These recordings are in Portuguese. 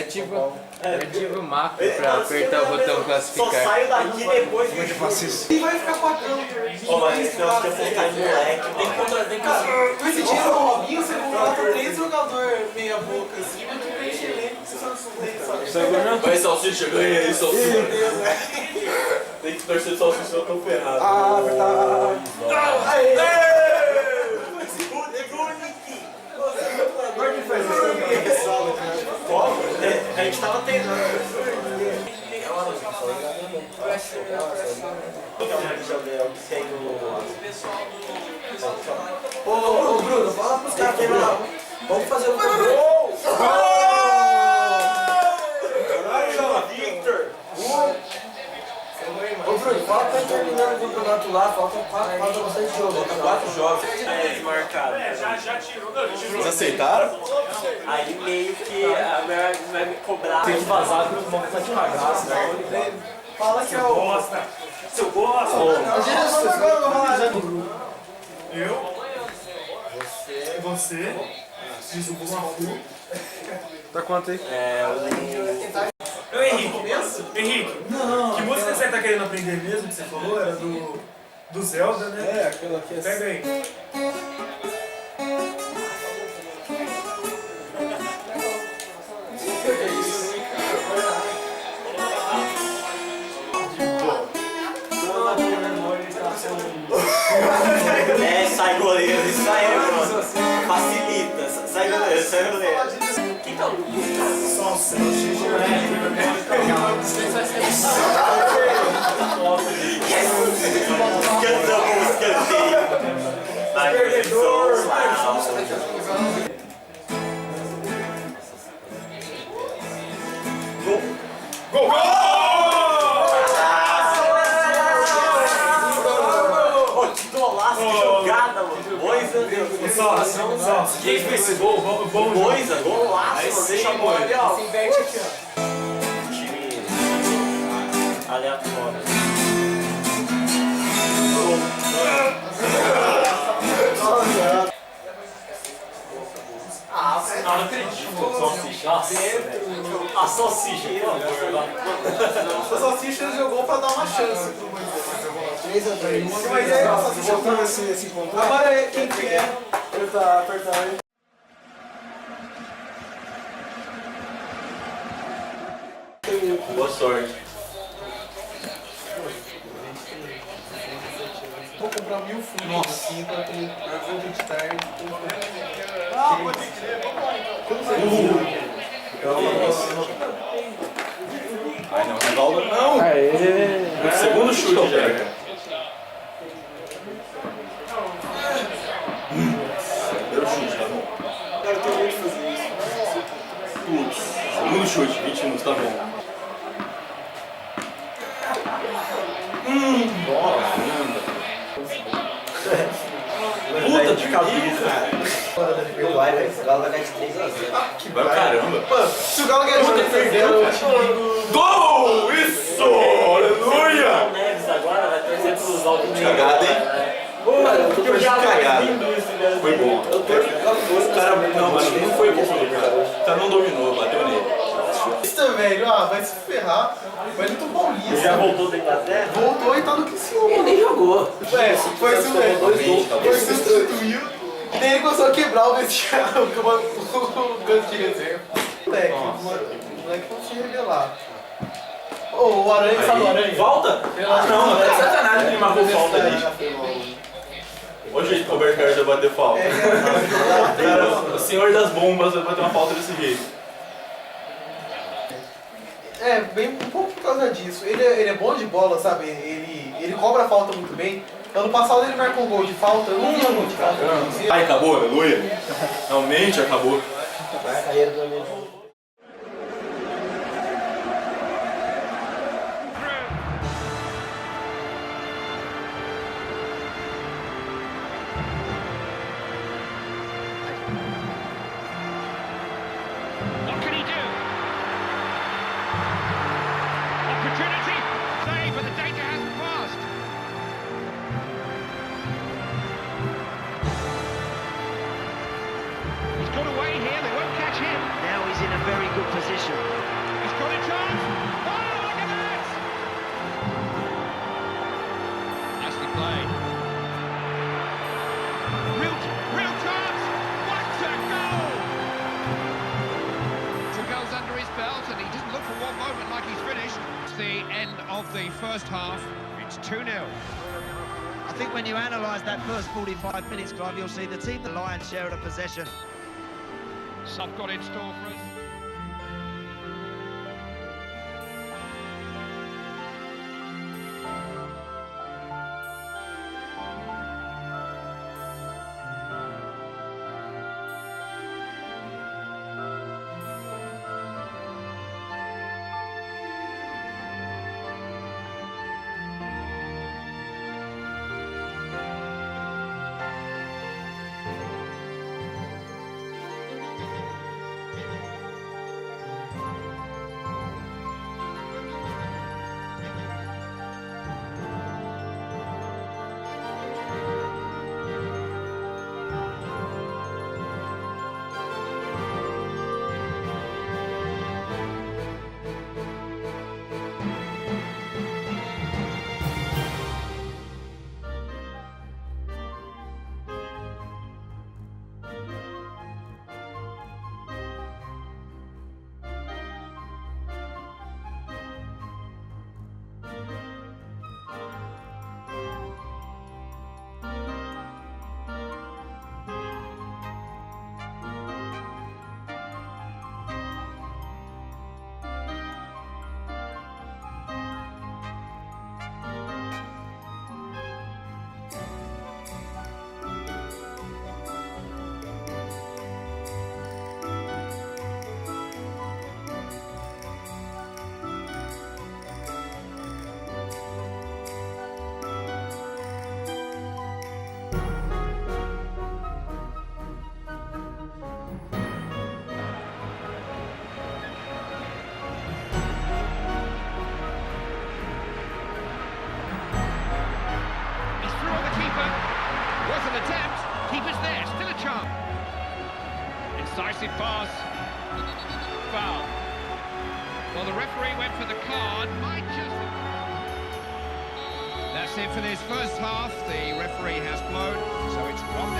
Negativo macro pra apertar o botão classificar. Só saio daqui depois Como é que eu faço isso? E vai ficar pagando. Ó, mas eu acho que é focar em moleque. Tem que Com esse dinheiro do Robinho, você contrata 3 jogadores meia boca assim, mas que preenche elenco, você só não sabe. Vai, Salsicha, ganha aí, Salsicha. Tem que torcer Salsicha, senão eu tô ferrado. Ah, verdade. Como é que faz isso? Como? A gente tava treinando. Ô Bruno, fala pros caras que vamos fazer o Gol! Victor! Ô Bruno, fala pra terminar o campeonato lá, faltam 4 jogos. 4 jogos. Marcado. Já tirou. Vocês aceitaram? Aí meio que vai me cobrar. Tem que vazar pro irmão que tá de ragaço, né? Fala que é o... Bosta. Seu bosta. Eu. Você. Fiz o Bumafu. Tá quanto aí? Ô Henrique, não. Que música você tá querendo aprender mesmo, que você falou? Era do Zelda, né? É, aquela aqui é... Pega aí. Sai goleiro, isso aí, mano. Facilita. Sai goleiro, sai goleiro. Quem tá o Lucas? Cantamos, cantei. Vai, perdedor. Gol! Que golaço, que jogada, mano. Boisa, Só. Quem fez esse gol? Bom jogo. Boisa, golaço, mano. Deixa a bola ali, ó. Se inverte aqui, ó. Time aleatório. Não acredito. Salsicha. Nossa, a salsicha. A salsicha jogou pra dar uma chance pro Moisés. 3-3. Mas é, a salsicha Voltando esse encontrar. agora é quem que é? Apertar aí. Boa sorte. Vou comprar 1000 frutas assim pra ter jogo de tarde. Pode crer, vamos lá então. Ai não, Ronaldo não! Aê! Segundo chute já. Primeiro chute, tá bom. Cara, eu tenho medo de fazer isso. Putz, segundo chute, 20 minutos, tá bom. Puta de cabeça, cara. Vai, velho. O Galo vai ganhar de 3-0. Que vai caramba. Mano, se o Galo ganhar de 3-0, Gol! Isso! Aleluia! Neves agora vai torcer pros altos. Cagada, hein? mano, Que eu já cagada. Foi bom. O cara não, mas não foi bom, cara. O cara não dominou, bateu nele. isso, velho, vai se ferrar. O Wellington Paulista. Já voltou da Inglaterra? Voltou e tá no Criciúma. Ele nem jogou. Foi substituiu. Daí ele começou a quebrar o vestiário, o canto de reserva. Moleque, o moleque não se revelar. Ô, o Aranha, sabe o Aranha? Volta? Ah, não, é sacanagem que ele marcou falta ali. Olha o jeito que o Roberto Carlos vai bater falta. Cara, o senhor das bombas vai bater uma falta desse jeito. Bem um pouco por causa disso. Ele é bom de bola, sabe? Ele cobra a falta muito bem. Ano passado ele marcou um gol de falta, eu não vi um gol de falta. Ai, acabou, aleluia. Realmente acabou. Vai a carreira do amigo. What can he do? Opportunity, save, but the danger has passed. He's got away here, they won't catch him. Now he's in a very good position. He's got a chance. Oh, look at that! Nicely played. Real chance. What a goal! 2 goals under his belt, and he doesn't look for one moment like he's finished. It's the end of the first half. It's 2-0. I think when you analyse that first 45 minutes, Clive, you'll see the team, the lion's share of the possession. Sub got in store for us. Decisive pass. Foul. Well, the referee went for the card. Might just... That's it for this first half. The referee has blown, so it's 1-0.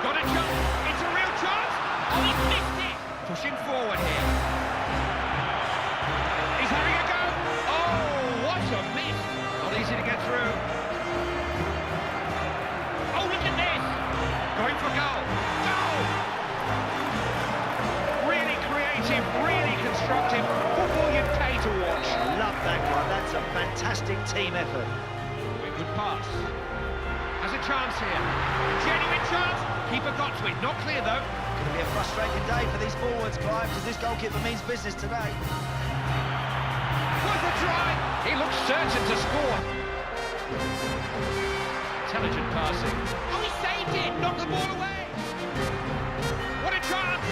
Got a chance. It's a real chance. Oh, he missed it. Pushing forward here. He's having a go. Oh, what a miss. Not easy to get through. Oh, look at this. Going for goal. Goal. Really creative, really constructive. Football you'd pay to watch. I love that one. That's a fantastic team effort. A good pass. Has a chance here. Genuine chance. Keeper got to it. Not clear, though. It's going to be a frustrating day for these forwards, Clive, because this goalkeeper means business today. Worth a try. He looks certain to score. Intelligent passing. Oh, he saved it. Knocked the ball away. What a chance.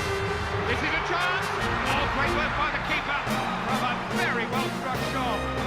This is a chance. Oh, great work by the keeper. From a very well struck shot.